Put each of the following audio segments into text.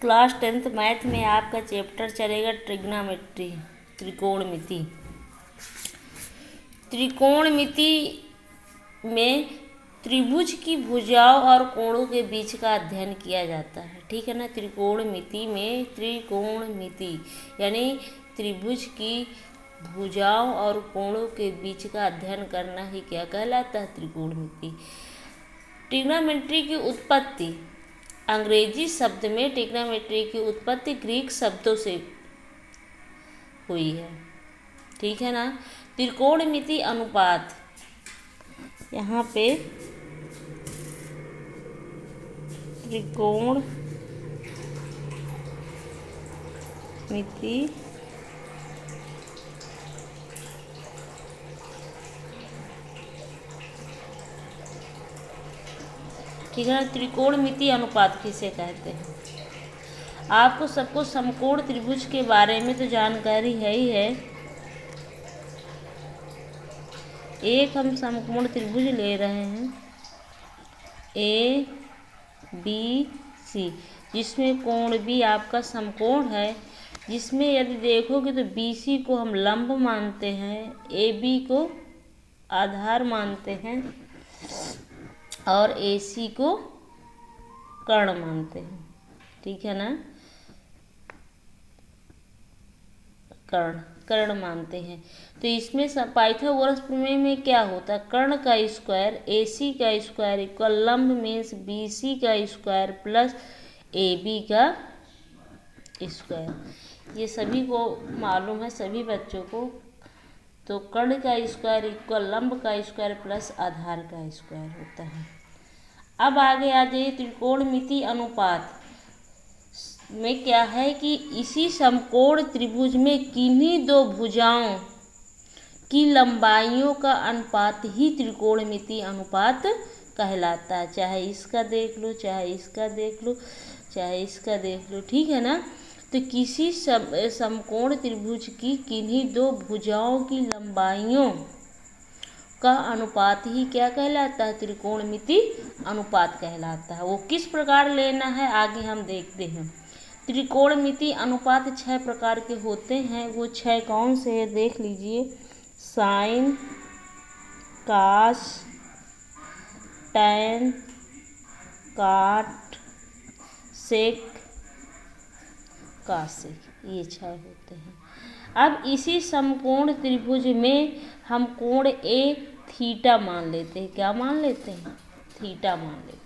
Class 10th math में आपका chapter चलेगा ट्रिग्नोमेट्री, त्रिकोणमिति। त्रिकोणमिति में त्रिभुज की भुजाओं और कोणों के बीच का अध्ययन किया जाता है। ठीक है ना। त्रिकोणमिति में त्रिकोणमिति यानी त्रिभुज की भुजाओं और कोणों के बीच का अध्ययन करना ही क्या कहलाता है? त्रिकोणमिति। ट्रिग्नोमेट्री की उत्पत्ति अंग्रेजी शब्द में ट्रिग्नोमेट्री की उत्पत्ति ग्रीक शब्दों से हुई है। ठीक है ना। त्रिकोणमिति अनुपात, यहाँ पे त्रिकोणमिति ठीक है ना। त्रिकोणमिति अनुपात किसे कहते हैं? आपको सबको समकोण त्रिभुज के बारे में तो जानकारी है ही है। एक हम समकोण त्रिभुज ले रहे हैं ए बी सी, जिसमें कोण भी आपका समकोण है, जिसमें यदि देखोगे तो बी सी को हम लंब मानते हैं, ए बी को आधार मानते हैं और ए सी को कर्ण मानते हैं। ठीक है ना। कर्ण मानते हैं। तो इसमें पाइथागोरस प्रमेय में क्या होता है? कर्ण का स्क्वायर ए सी का स्क्वायर इक्वल लंब मीन्स बी सी का स्क्वायर प्लस ए बी का स्क्वायर। ये सभी को मालूम है, सभी बच्चों को। तो कर्ण का स्क्वायर इक्वल लंब का स्क्वायर प्लस आधार का स्क्वायर होता है। अब आगे आ जाइए। त्रिकोणमिति अनुपात में क्या है कि इसी समकोण त्रिभुज में किन्हीं दो भुजाओं की लंबाइयों का अनुपात ही त्रिकोणमिति अनुपात कहलाता है। चाहे इसका देख लो, चाहे इसका देख लो, चाहे इसका देख लो। ठीक है ना। तो किसी समकोण त्रिभुज की किन्हीं दो भुजाओं की लंबाइयों का अनुपात ही क्या कहलाता है? त्रिकोणमिति अनुपात कहलाता है। वो किस प्रकार लेना है आगे हम देखते हैं। त्रिकोणमिति अनुपात 6 प्रकार के होते हैं। वो 6 कौन से है देख लीजिए। साइन, कास, टैन, काट, सेक, कासेक, ये 6 होते हैं। अब इसी समकोण त्रिभुज में हम कोण ए थीटा मान लेते हैं। क्या मान लेते हैं? थीटा मान लेते हैं।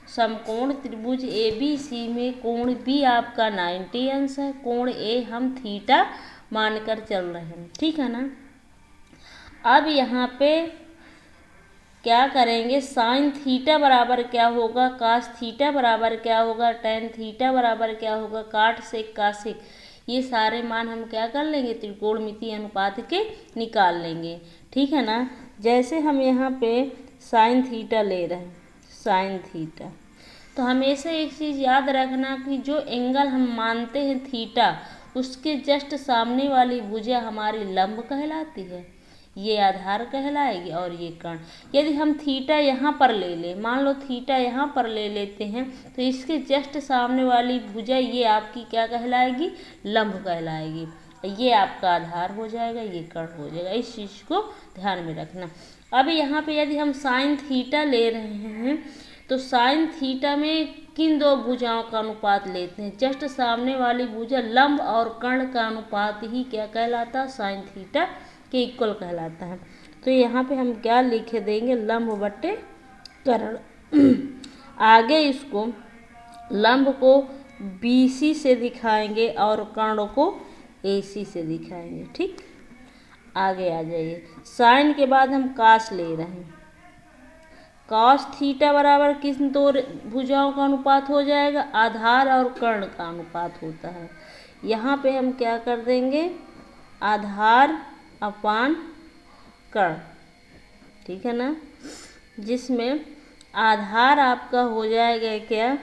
समकोण त्रिभुज ए बी सी में कोण बी आपका 90 अंश है, कोण ए हम थीटा मानकर चल रहे हैं। ठीक है ना। अब यहाँ पे क्या करेंगे? साइन थीटा बराबर क्या होगा? कास थीटा बराबर क्या होगा? टैन थीटा बराबर क्या होगा? काट सेक कासेक, ये सारे मान हम क्या कर लेंगे? त्रिकोणमिति अनुपात के निकाल लेंगे। ठीक है ना। जैसे हम यहाँ पे साइन थीटा ले रहे हैं, साइन थीटा, तो हमेशा एक चीज़ याद रखना कि जो एंगल हम मानते हैं थीटा, उसके जस्ट सामने वाली भुजा हमारी लंब कहलाती है, ये आधार कहलाएगी और ये कर्ण। यदि हम थीटा यहाँ पर ले लें, मान लो थीटा यहाँ पर ले लेते हैं, तो इसके जस्ट सामने वाली भुजा ये आपकी क्या कहलाएगी? लंब कहलाएगी। ये आपका आधार हो जाएगा, ये कर्ण हो जाएगा। इस चीज़ को ध्यान में रखना। अब यहाँ पे यदि हम साइन थीटा ले रहे हैं, तो साइन थीटा में किन दो भुजाओं का अनुपात लेते हैं? जस्ट सामने वाली भुजा लंब और कर्ण का अनुपात ही क्या कहलाता है? साइन थीटा के इक्वल कहलाता है। तो यहाँ पे हम क्या लिखे देंगे? लंब बटे कर्ण। आगे इसको लंब को BC से दिखाएंगे और कर्ण को AC से दिखाएंगे। ठीक। आगे आ जाइए। साइन के बाद हम कास ले रहे हैं। कास थीटा बराबर किन दो भुजाओं का अनुपात हो जाएगा? आधार और कर्ण का अनुपात होता है। यहाँ पे हम क्या कर देंगे? आधार अपान कर्ण। ठीक है ना। जिसमें आधार आपका हो जाएगा क्या?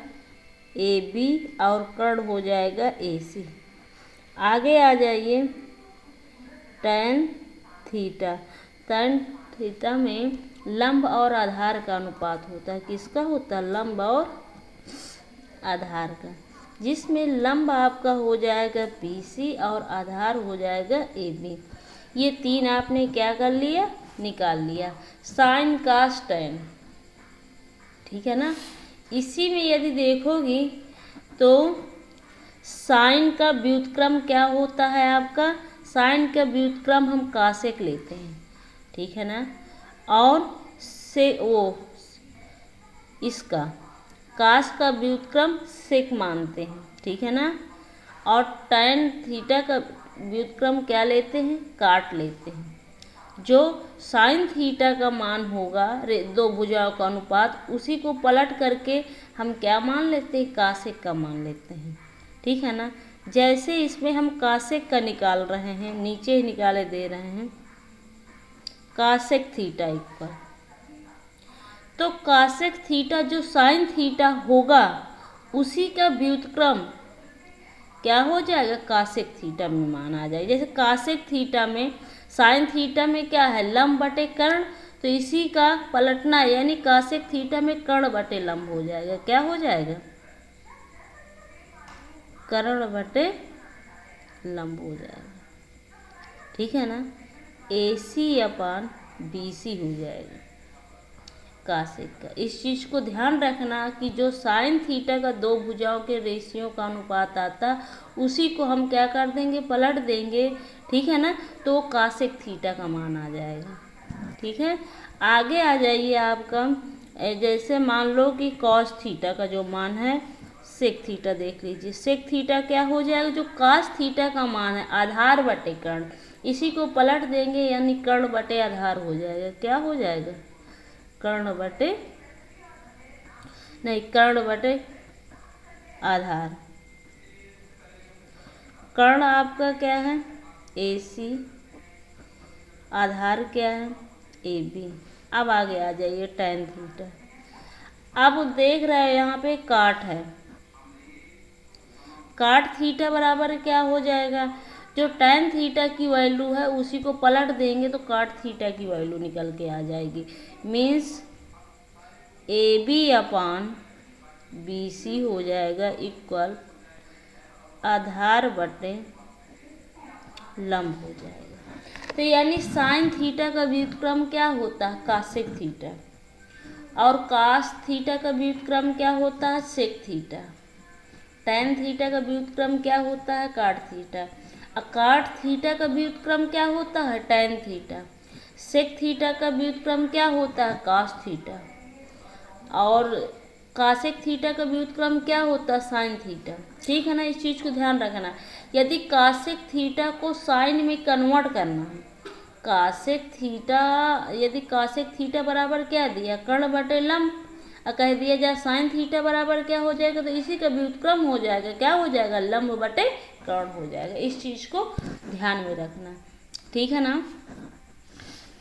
AB और कर्ण हो जाएगा AC। आगे आ जाइए। Tan theta. टैन थीटा में लंब और आधार का अनुपात होता है। किसका होता है? लंब और आधार का। जिसमें लंब आपका हो जाएगा BC और आधार हो जाएगा AB। ये तीन आपने क्या कर लिया, निकाल लिया, साइन कास टैन, ठीक है ना। इसी में यदि देखोगी तो साइन का व्युत्क्रम क्या होता है आपका, साइन का व्युत्क्रम हम कासेक लेते हैं, ठीक है ना, और से वो इसका कास का व्युत्क्रम सेक मानते हैं, ठीक है ना, और टैन थीटा का व्युत्क्रम क्या लेते हैं, काट लेते हैं। जो साइन थीटा का मान होगा दो भुजाओं का अनुपात, उसी को पलट करके हम क्या मान लेते हैं, कासेक का मान लेते हैं, ठीक है ना। जैसे इसमें हम कासेक का निकाल रहे हैं, नीचे ही निकाले दे रहे हैं, कासेक थीटा इक्वल, तो कासेक थीटा जो साइन थीटा होगा उसी का व्युत्क्रम क्या हो जाएगा, कासेक थीटा में मान आ जाएगा। जैसे कासेक थीटा में साइन थीटा में क्या है, लंब बटे कर्ण, तो इसी का पलटना यानी कासेक थीटा में कर्ण बटे लंब हो जाएगा, क्या हो जाएगा, कर्ण बटे लंब हो जाएगा, ठीक है ना। AC/BC हो जाएगा कासेक का। इस चीज को ध्यान रखना कि जो साइन थीटा का दो भुजाओं के रेशियो का अनुपात आता, उसी को हम क्या कर देंगे, पलट देंगे, ठीक है ना, तो कासेक थीटा का मान आ जाएगा, ठीक है। आगे आ जाइए आपका, जैसे मान लो कि कॉस थीटा का जो मान है, सेक थीटा देख लीजिए, सेक थीटा क्या हो जाएगा, जो कास थीटा का मान है आधार बटे कर्ण, इसी को पलट देंगे यानी कर्ण बटे आधार हो जाएगा, क्या हो जाएगा, कर्ण बटे नहीं, कर्ण बटे आधार। कर्ण आपका क्या है, AC, आधार क्या है, AB। अब आगे आ जाइए टैन थीटा। अब देख रहे हैं यहाँ पे काट है, काट थीटा बराबर क्या हो जाएगा, जो टैन थीटा की वैल्यू है उसी को पलट देंगे तो काट थीटा की वैल्यू निकल के आ जाएगी। मीन्स AB/BC हो जाएगा इक्वल आधार बटे लंब हो जाएगा। तो यानी साइन थीटा का व्युत्क्रम क्या होता है, कासेक थीटा, और कास थीटा का व्युत्क्रम क्या होता है, सेक थीटा। टैन थीटा का व्युत्क्रम क्या होता है, काट थीटा। काट थीटा का व्युत्क्रम क्या होता है, टैन थीटा। सेक थीटा का व्युत्क्रम क्या होता है, कास थीटा। और कासेक थीटा का व्युत्क्रम क्या होता है, साइन थीटा, ठीक है ना। इस चीज को ध्यान रखना। यदि कासेक थीटा को साइन में कन्वर्ट करना है, कासेक थीटा, यदि कासेक थीटा बराबर क्या दिया, कर्ण बटे लंब, और कह दिया जाए साइन थीटा बराबर क्या हो जाएगा, तो इसी का व्युत्क्रम हो जाएगा, क्या हो जाएगा, लंब बटे कर्ण हो जाएगा। इस चीज को ध्यान में रखना, ठीक है ना।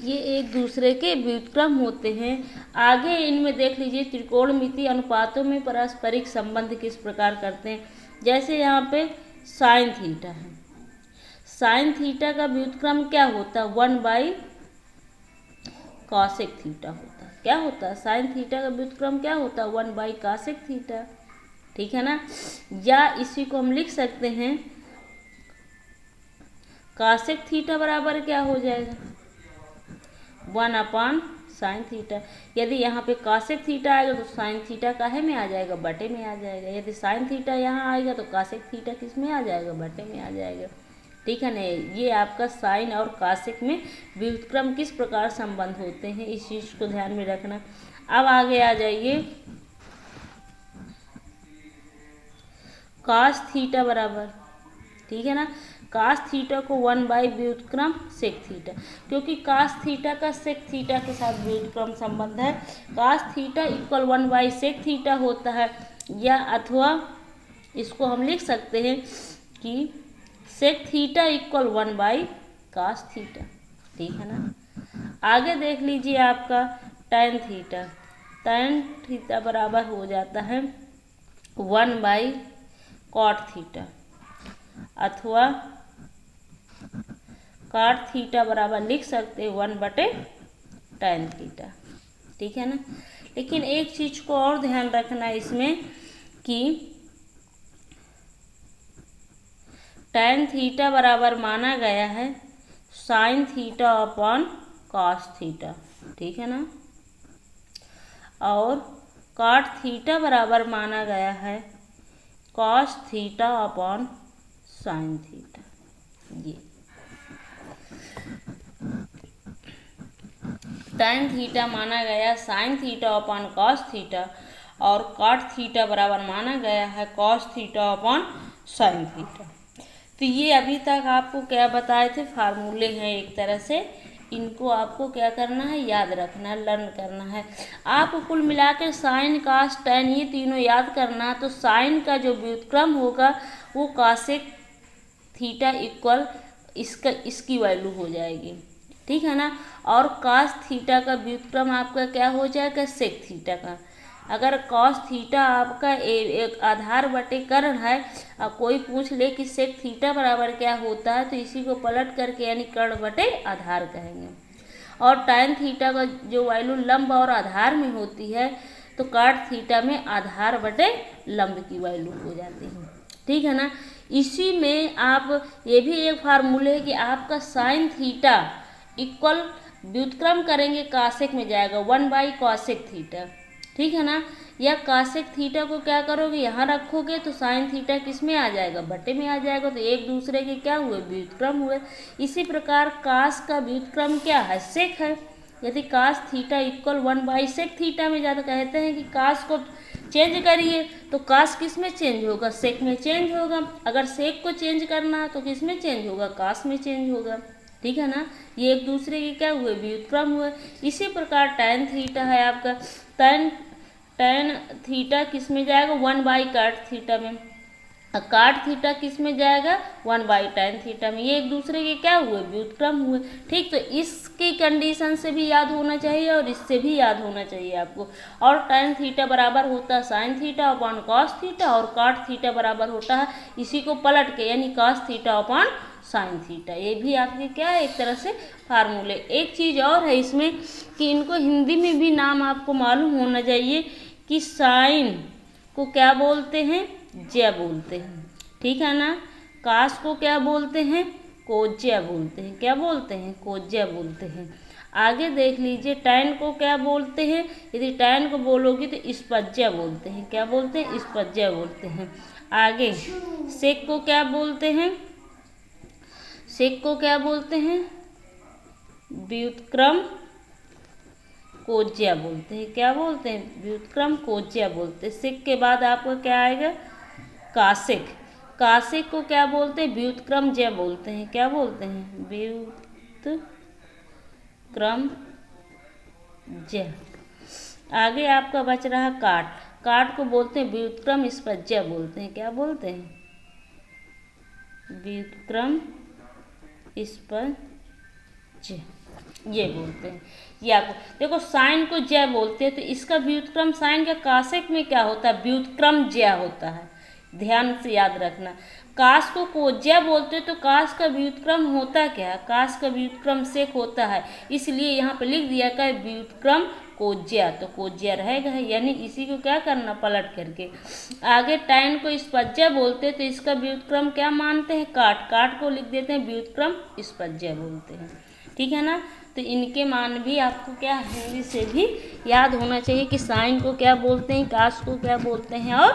ये एक दूसरे के व्युत्क्रम होते हैं। आगे इनमें देख लीजिए त्रिकोणमितीय अनुपातों में पारस्परिक संबंध किस प्रकार करते हैं। जैसे यहाँ पे साइन थीटा है, साइन थीटा का व्युत्क्रम क्या होता है, 1/कॉसेक थीटा होता है, क्या होता है, साइन थीटा का व्युत्क्रम क्या होता है, 1/कॉसेक थीटा, ठीक है ना। या इसी को हम लिख सकते हैं, कॉसेक थीटा बराबर क्या हो जाएगा, 1/साइन थीटा। यदि यहाँ पे कॉसेक थीटा आएगा तो साइन थीटा काहे में आ जाएगा, बटे में आ जाएगा। यदि साइन थीटा यहाँ आएगा तो कॉसेक थीटा किस में आ जाएगा, बटे में आ जाएगा, ठीक है ना। ये आपका साइन और कॉसेक में व्युत्क्रम किस प्रकार संबंध होते हैं, इस चीज को ध्यान में रखना। अब आगे आ जाइए, कॉस थीटा बराबर, ठीक है ना, कास थीटा को 1/व्युत्क्रम सेक थीटा, क्योंकि कास थीटा का सेक थीटा के साथ व्युत्क्रम संबंध है। कास थीटा इक्वल 1/सेक थीटा होता है, या अथवा इसको हम लिख सकते हैं कि सेक थीटा इक्वल 1/कास थीटा, ठीक है ना। आगे देख लीजिए आपका टैन थीटा, टैन थीटा बराबर हो जाता है 1/कॉट थीटा, अथवा काट थीटा बराबर लिख सकते हैं 1/टैन थीटा, ठीक है ना। लेकिन एक चीज को और ध्यान रखना है इसमें कि tan थीटा बराबर माना गया है sin theta upon cos theta, ठीक है ना। और cot थीटा बराबर माना गया है cos theta upon sin theta. ये tan थीटा माना गया sin theta upon cos theta और cot थीटा बराबर माना गया है cos theta upon sin theta. तो ये अभी तक आपको क्या बताए थे, फार्मूले हैं एक तरह से, इनको आपको क्या करना है, याद रखना है, लर्न करना है। आपको कुल मिला के साइन कास टैन ये तीनों याद करना है। तो साइन का जो व्युत्क्रम होगा वो कासेक थीटा इक्वल इसकी वैल्यू हो जाएगी, ठीक है ना। और कास थीटा का व्युत्क्रम आपका क्या हो जाएगा, सेक थीटा का। अगर कॉस थीटा आपका एक आधार बटे कर्ण है और कोई पूछ ले कि सेक थीटा बराबर क्या होता है, तो इसी को पलट करके यानी कर्ण बटे आधार कहेंगे। और टैन थीटा का जो वैल्यू लंब और आधार में होती है, तो काट थीटा में आधार बटे लंब की वैल्यू हो जाती है, ठीक है ना। इसी में आप ये भी एक फार्मूले है कि आपका साइन थीटा इक्वल व्युत्क्रम करेंगे कासेक में जाएगा 1/कॉसेक थीटा, ठीक है ना। या कासेक थीटा को क्या करोगे, यहाँ रखोगे तो साइन थीटा किस में आ जाएगा, बटे में आ जाएगा। तो एक दूसरे के क्या हुए, व्युत्क्रम हुए। इसी प्रकार कास का व्युत्क्रम क्या है, सेक है। यदि कास थीटा इक्वल 1/सेक थीटा में ज़्यादा कहते हैं कि कास को चेंज करिए, तो कास किस में चेंज होगा, सेक में चेंज होगा। अगर सेक को चेंज करना है तो किस में चेंज होगा, कास में चेंज होगा, ठीक है ना। ये एक दूसरे के क्या हुए, व्युत्क्रम हुए। इसी प्रकार टैन थीटा है आपका, टैन थीटा किस में जाएगा, 1/काट थीटा में। काट थीटा किस में जाएगा, 1/टैन थीटा में। ये एक दूसरे के क्या हुए, व्युत्क्रम हुए, ठीक। तो इसकी कंडीशन से भी याद होना चाहिए और इससे भी याद होना चाहिए आपको। और टैन थीटा बराबर होता है sine theta upon cos theta और काट थीटा बराबर होता है इसी को पलट के यानी cos theta upon sine theta. ये भी आपके क्या है, एक तरह से फार्मूले। एक चीज़ और है इसमें कि इनको हिंदी में भी नाम आपको मालूम होना चाहिए कि साइन को क्या बोलते हैं, ज्या बोलते हैं, ठीक है ना। कास को क्या बोलते हैं, कोज्या बोलते हैं। क्या बोलते हैं, कोज्या बोलते हैं। आगे देख लीजिए, टैन को क्या बोलते हैं, यदि टैन को बोलोगे तो स्पज्या बोलते हैं। क्या बोलते हैं, स्पज्या बोलते हैं। आगे सेक को क्या बोलते हैं, सेक को क्या बोलते हैं, व्युत्क्रम कोज्या बोलते हैं। क्या बोलते हैं, व्युत्क्रम कोज्या बोलते हैं। सेक के बाद आपको क्या आएगा, कासेक। कासेक को क्या बोलते हैं, व्युत्क्रम ज्या बोलते हैं। क्या बोलते हैं, व्युत्क्रम ज्या। आगे आपका बच रहा काट। काट को बोलते हैं व्युत्क्रम स्पज्या बोलते हैं। क्या बोलते हैं, व्युत्क्रम स्पज्या, ये बोलते हैं। ये आपको देखो, साइन को ज्या बोलते हैं तो इसका व्युत्क्रम साइन का कासेक में क्या होता है, व्युत्क्रम ज्या होता है। ध्यान से याद रखना। कास को कोज्या बोलते हैं तो कास का व्युत्क्रम होता क्या, कास का व्युत्क्रम सेक होता है, इसलिए यहाँ पे लिख दिया का व्युत्क्रम कोज्या, तो कोज्या रहेगा, यानी इसी को क्या करना, पलट करके। आगे टैन को स्पज्या बोलते हैं तो इसका व्युत्क्रम क्या मानते हैं, काट। काट को लिख देते हैं व्युत्क्रम स्पज्या बोलते हैं, ठीक है ना। तो इनके मान भी आपको क्या हिंदी से भी याद होना चाहिए कि साइन को क्या बोलते हैं, कास को क्या बोलते हैं और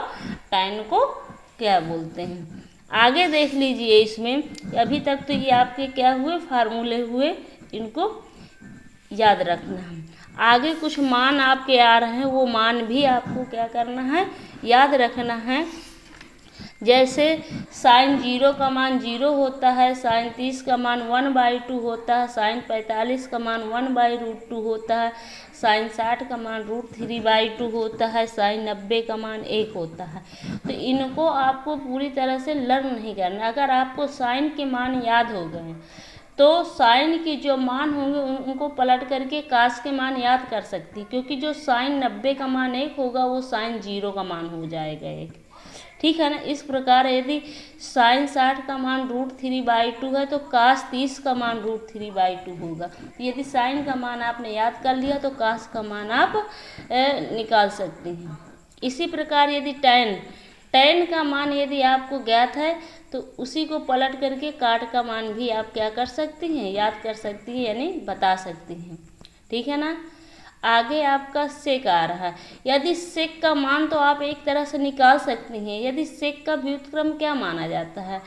टैन को क्या बोलते हैं। आगे देख लीजिए, इसमें अभी तक तो ये आपके क्या हुए, फार्मूले हुए, इनको याद रखना है। आगे कुछ मान आपके आ रहे हैं, वो मान भी आपको क्या करना है, याद रखना है। जैसे साइन 0 का मान 0 होता है, साइन 30 का मान 1/2 होता है, साइन 45 का मान 1/√2 होता है, साइन 60 का मान √3/2 होता है, साइन 90 का मान 1 होता है। तो इनको आपको पूरी तरह से लर्न नहीं करना। अगर आपको साइन के मान याद हो गए तो साइन के जो मान होंगे उनको पलट करके कास के मान याद कर सकती, क्योंकि जो साइन 90 का मान 1 होगा वो साइन 0 का मान हो जाएगा 1, ठीक है ना। इस प्रकार यदि साइन 60 का मान √3/2 है तो कास 30 का मान √3/2 होगा। यदि साइन का मान आपने याद कर लिया तो कास का मान आप निकाल सकते हैं। इसी प्रकार यदि टैन का मान यदि आपको ज्ञात है तो उसी को पलट करके काट का मान भी आप क्या कर सकती हैं, याद कर सकती हैं, यानी बता सकती हैं। ठीक है ना। आगे आपका सेक आ रहा है। यदि सेक का मान तो आप एक तरह से निकाल सकती हैं। यदि सेक का व्युत्क्रम क्या माना जाता है,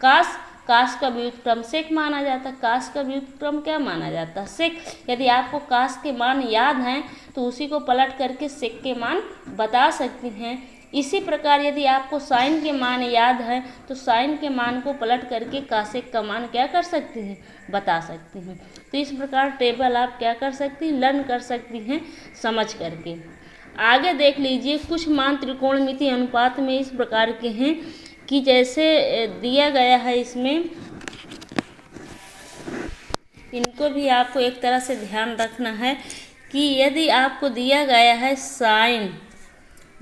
कास का व्युत्क्रम सेक माना जाता है। कास का व्युत्क्रम क्या माना जाता है, सेक। यदि आपको कास के मान याद हैं तो उसी को पलट करके सेक के मान बता सकती हैं। इसी प्रकार यदि आपको साइन के मान याद है तो साइन के मान को पलट करके कासेक का मान क्या कर सकती हैं, बता सकती हैं। तो इस प्रकार टेबल आप क्या कर सकती हैं, लर्न कर सकती हैं समझ करके। आगे देख लीजिए, कुछ मान त्रिकोणमितीय अनुपात में इस प्रकार के हैं कि जैसे दिया गया है इसमें, इनको भी आपको एक तरह से ध्यान रखना है कि यदि आपको दिया गया है साइन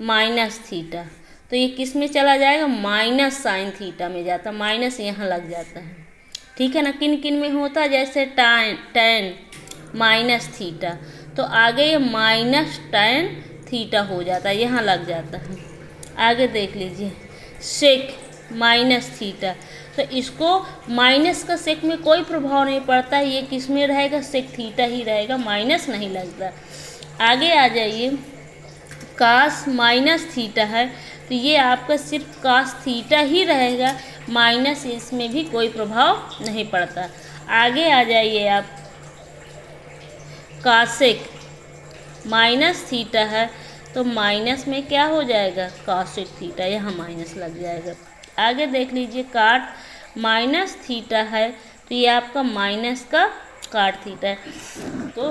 माइनस थीटा तो ये किस में चला जाएगा, माइनस साइन थीटा में जाता, माइनस यहाँ लग जाता है। ठीक है ना। किन किन में होता है, जैसे टैन माइनस थीटा तो आगे ये माइनस टैन थीटा हो जाता है, यहाँ लग जाता है। आगे देख लीजिए, सेक माइनस थीटा तो इसको माइनस का सेक में कोई प्रभाव नहीं पड़ता, ये किस में रहेगा, सेक थीटा ही रहेगा, माइनस नहीं लगता। आगे आ जाइए, कास माइनस थीटा है तो ये आपका सिर्फ कास थीटा ही रहेगा, माइनस इसमें भी कोई प्रभाव नहीं पड़ता। आगे आ जाइए आप, कासेक माइनस थीटा है तो माइनस में क्या हो जाएगा, कासेक थीटा, यहाँ माइनस लग जाएगा। आगे देख लीजिए, काट माइनस थीटा है तो ये आपका माइनस का काट थीटा है। तो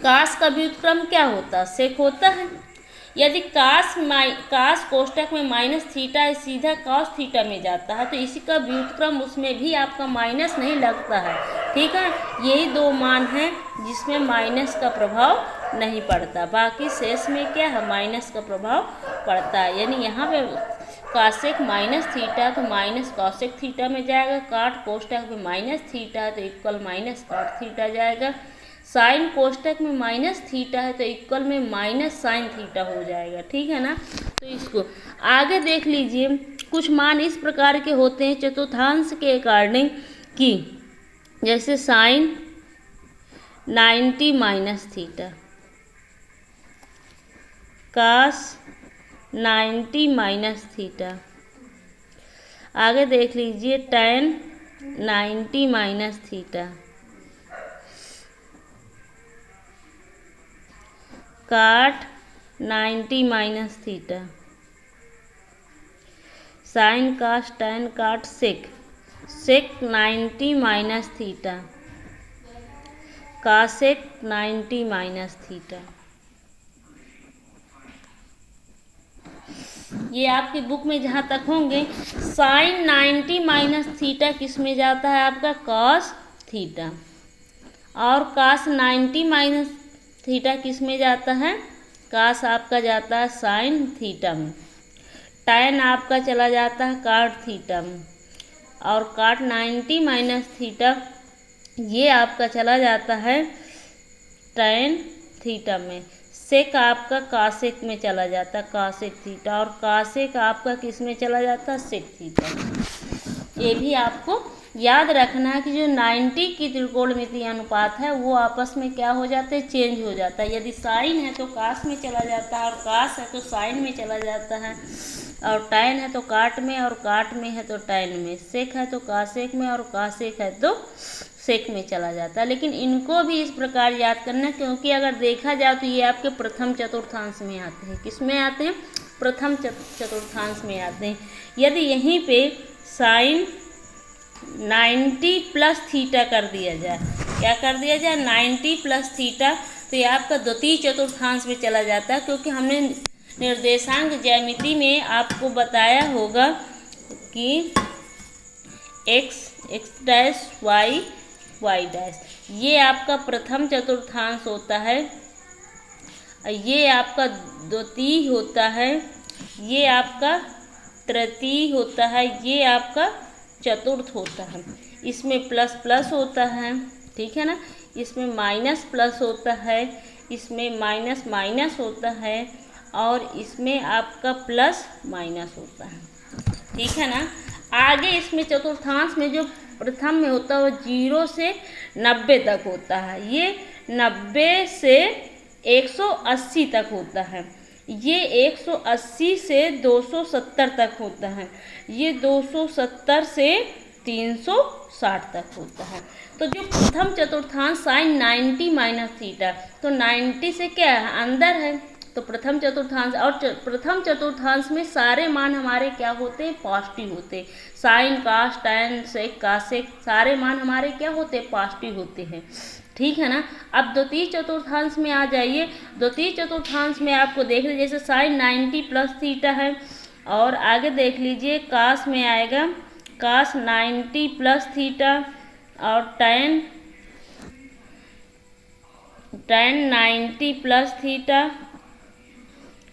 कास का व्युत्क्रम क्या होता है, सेक होता है। यदि कास कोष्टक में माइनस थीटा है सीधा कॉस थीटा में जाता है तो इसी का व्युत्क्रम उसमें भी आपका माइनस नहीं लगता है। ठीक है, यही दो मान हैं जिसमें माइनस का प्रभाव नहीं पड़ता, बाकी शेष में क्या है, माइनस का प्रभाव पड़ता है। यानी यहाँ पे कासेक माइनस थीटा तो माइनस कॉसेक थीटा में जाएगा, काट कोष्टक में माइनस थीटा तो इक्वल माइनस काट थीटा जाएगा, साइन कोष्टक में माइनस थीटा है तो इक्वल में माइनस साइन थीटा हो जाएगा। ठीक है ना। तो इसको आगे देख लीजिए, कुछ मान इस प्रकार के होते हैं चतुर्थांश के अकॉर्डिंग कि जैसे साइन 90 माइनस थीटा, कास 90 माइनस थीटा। आगे देख लीजिए, टैन 90 माइनस थीटा, काट 90 माइनस थीटा, साइन कास टैन काट सेक 90 माइनस थीटा, कासेक 90 माइनस थीटा। ये आपकी बुक में जहाँ तक होंगे, साइन 90 माइनस थीटा किस में जाता है, आपका कॉस थीटा, और कास 90 माइनस थीटा किस में जाता है, कास आपका जाता है साइन थीटा में, टैन आपका चला जाता है काट थीटा में, और काट 90 माइनस थीटा ये आपका चला जाता है टैन थीटा में, सेक आपका कासेक में चला जाता है कासेक थीटा, और कासेक आपका किस में चला जाता है, सेक थीटा। ये भी आपको याद रखना है कि जो 90 की त्रिकोणमितीय अनुपात है वो आपस में क्या हो जाते हैं, चेंज हो जाता है। यदि साइन है तो कास में चला जाता है, और कास है तो साइन में चला जाता है, और टैन है तो काट में, और काट में है तो टैन में, सेक है तो कासेक में, और कासेक है तो सेक में चला जाता है। लेकिन इनको भी इस प्रकार याद करना, क्योंकि अगर देखा जाए तो ये आपके प्रथम चतुर्थांश में आते हैं। किस में आते हैं, प्रथम चतुर्थांश में आते हैं। यदि यहीं पे साइन 90 प्लस थीटा कर दिया जाए, क्या कर दिया जाए, 90 प्लस थीटा, तो ये आपका द्वितीय चतुर्थांश में चला जाता है। क्योंकि हमने निर्देशांक ज्यामिति में आपको बताया होगा कि x डैश y डैश ये आपका प्रथम चतुर्थांश होता है, ये आपका द्वितीय होता है, ये आपका तृतीय होता है, ये आपका चतुर्थ होता है। इसमें प्लस प्लस होता है, ठीक है ना, इसमें माइनस प्लस होता है, इसमें माइनस माइनस होता है, और इसमें आपका प्लस माइनस होता है। ठीक है ना। आगे इसमें चतुर्थांश में जो प्रथम में होता है वो 0 से 90 तक होता है, ये 90 से 180 तक होता है, ये 180 से 270 तक होता है, ये 270 से 360 तक होता है। तो जो प्रथम चतुर्थांश साइन 90 माइनस थीटा, तो 90 से क्या है, अंदर है, तो प्रथम चतुर्थांश, और प्रथम चतुर्थांश में सारे मान हमारे क्या होते हैं, पॉजिटिव होते हैं। साइन, कास, टैन, सेक, कासेक सारे मान हमारे क्या होते हैं, पॉजिटिव होते हैं। ठीक है ना। अब द्वितीय चतुर्थांश में आ जाइए। द्वितीय चतुर्थांश में आपको देख लीजिए, जैसे साइन 90 प्लस थीटा है, और आगे देख लीजिए कास में आएगा कास 90 प्लस थीटा, और टैन 90 प्लस थीटा,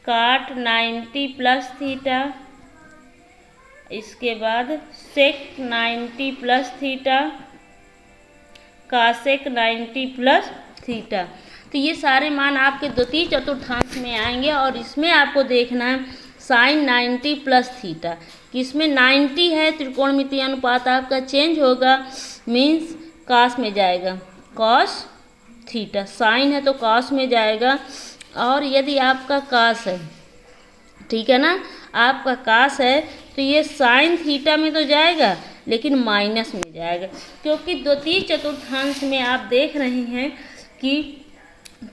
काट 90 प्लस थीटा, इसके बाद सेक 90 प्लस थीटा, कासेक 90 प्लस थीटा। तो ये सारे मान आपके द्वितीय चतुर्थांश में आएंगे, और इसमें आपको देखना है साइन 90 प्लस थीटा, किसमें 90 है, त्रिकोणमितीय अनुपात आपका चेंज होगा, मीन्स कास में जाएगा, कॉस थीटा, साइन है तो कॉस में जाएगा, और यदि आपका कास है, ठीक है ना, आपका कास है तो ये साइन थीटा में तो जाएगा लेकिन माइनस में जाएगा, क्योंकि द्वितीय चतुर्थांश में आप देख रहे हैं कि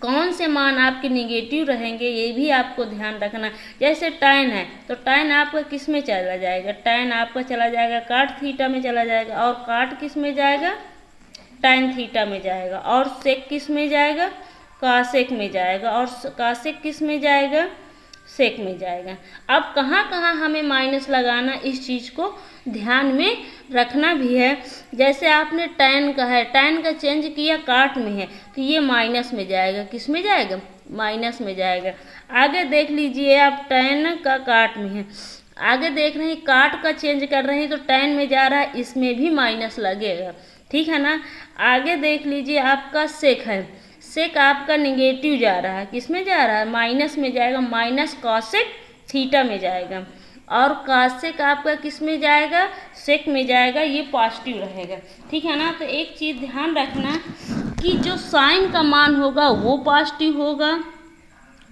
कौन से मान आपके निगेटिव रहेंगे, ये भी आपको ध्यान रखना। जैसे टैन है तो टैन आपका किस में चला जाएगा, टैन आपका चला जाएगा काट थीटा में चला जाएगा, और काट किस में जाएगा, टैन थीटा में जाएगा, और सेक किस में जाएगा, कासेक में जाएगा, और कासेक किस में जाएगा, सेक में जाएगा। अब कहाँ कहाँ हमें माइनस लगाना, इस चीज़ को ध्यान में रखना भी है। जैसे आपने टैन का है, टैन का चेंज किया काट में है, तो ये माइनस में जाएगा, किस में जाएगा, माइनस में जाएगा। आगे देख लीजिए आप टैन का काट में है, आगे देख रहे हैं काट का चेंज कर रहे हैं तो टैन में जा रहा है, इसमें भी माइनस लगेगा, ठीक है ना। आगे देख लीजिए आपका सेक है, सेक आपका निगेटिव जा रहा है, किस में जा रहा है, माइनस में जाएगा, माइनस कॉसेक थीटा में जाएगा, और कॉसेक आपका किस में जाएगा, सेक में जाएगा, ये पॉजिटिव रहेगा, ठीक है ना। तो एक चीज़ ध्यान रखना कि जो साइन का मान होगा वो पॉजिटिव होगा,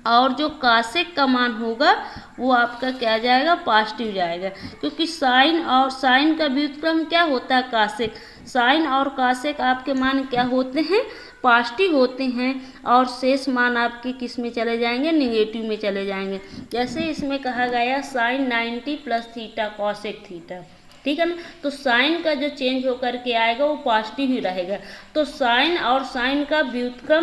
और जो कासेक का मान होगा वो आपका क्या जाएगा, पॉजिटिव जाएगा, क्योंकि साइन और साइन का व्युत्क्रम क्या होता है, कासेक। साइन और कासेक आपके मान क्या होते हैं, पॉजिटिव होते हैं, और शेष मान आपके किस में चले जाएंगे, निगेटिव में चले जाएंगे। जैसे इसमें कहा गया sine 90 plus theta cosec theta, ठीक है ना। तो साइन का जो चेंज होकर के आएगा वो पॉजिटिव ही रहेगा। तो साइन और साइन का व्युत्क्रम